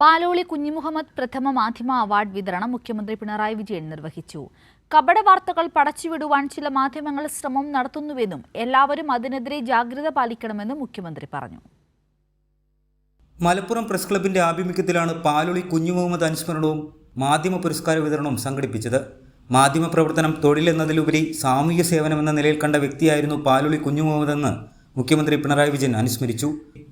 പാലോളി കുഞ്ഞിമുഹമ്മദ് പ്രഥമ മാധ്യമ അവാർഡ് വിതരണം മുഖ്യമന്ത്രി പിണറായി വിജയൻ നിർവഹിച്ചു. കപട വാർത്തകൾ പടച്ചുവിടുവാൻ ചില മാധ്യമങ്ങൾ ശ്രമം നടത്തുന്നുവെന്നും എല്ലാവരും അതിനെതിരെ ജാഗ്രത പാലിക്കണമെന്നും മുഖ്യമന്ത്രി പറഞ്ഞു. മലപ്പുറം പ്രസ് ക്ലബിന്റെ ആഭിമുഖ്യത്തിലാണ് പാലോളി കുഞ്ഞിമുഹമ്മദ് അനുസ്മരണവും മാധ്യമ പുരസ്കാര വിതരണവും സംഘടിപ്പിച്ചത്. മാധ്യമപ്രവർത്തനം തൊഴിലെന്നതിലുപരി സാമൂഹ്യ സേവനമെന്ന നിലയിൽ കണ്ട വ്യക്തിയായിരുന്നു പാലോളി കുഞ്ഞിമുഹമ്മദ് എന്ന് മുഖ്യമന്ത്രി പിണറായി വിജയൻ അനുസ്മരിച്ചു.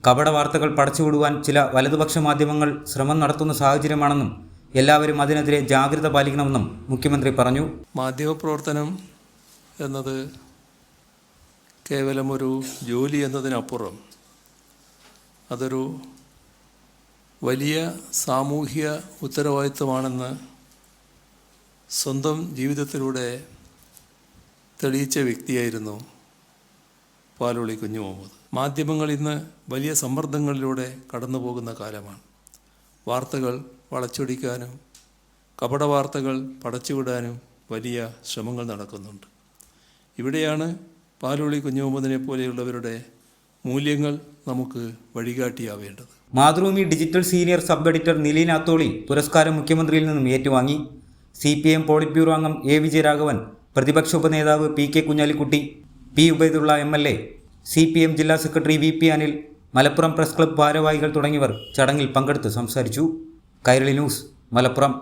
കപട വാർത്തകൾ പടച്ചുവിടുവാൻ ചില വലതുപക്ഷ മാധ്യമങ്ങൾ ശ്രമം നടത്തുന്ന സാഹചര്യമാണെന്നും എല്ലാവരും അതിനെതിരെ ജാഗ്രത പാലിക്കണമെന്നും മുഖ്യമന്ത്രി പറഞ്ഞു. മാധ്യമപ്രവർത്തനം എന്നത് കേവലം ഒരു ജോലി എന്നതിനപ്പുറം അതൊരു വലിയ സാമൂഹ്യ ഉത്തരവാദിത്വമാണെന്ന് സ്വന്തം ജീവിതത്തിലൂടെ തെളിയിച്ച വ്യക്തിയായിരുന്നു പാലോളി കുഞ്ഞിമുഹമ്മദ്. മാധ്യമങ്ങൾ ഇന്ന് വലിയ സമ്മർദ്ദങ്ങളിലൂടെ കടന്നു പോകുന്ന കാലമാണ്. വാർത്തകൾ വളച്ചൊടിക്കാനും കപട വാർത്തകൾ പടച്ചുവിടാനും വലിയ ശ്രമങ്ങൾ നടക്കുന്നുണ്ട്. ഇവിടെയാണ് പാലോളി കുഞ്ഞിമുഹമ്മദിനെ പോലെയുള്ളവരുടെ മൂല്യങ്ങൾ നമുക്ക് വഴികാട്ടിയാവേണ്ടത്. Mathrubhumi digital senior sub editor Nileen Atholi പുരസ്കാരം മുഖ്യമന്ത്രിയിൽ നിന്നും ഏറ്റുവാങ്ങി. CPM പോളിറ്റ് ബ്യൂറോ അംഗം A. വിജയരാഘവൻ, പ്രതിപക്ഷ ഉപനേതാവ് P. K. Kunhalikutty, P. Ubaidulla MLA, CPM ജില്ലാ secretary VP Anil, Malappuram press club ഭാരവാഹികൾ തുടങ്ങിയവർ ചടങ്ങിൽ പങ്കെടുത്ത് സംസാരിച്ചു. കൈരളി ന്യൂസ്, മലപ്പുറം.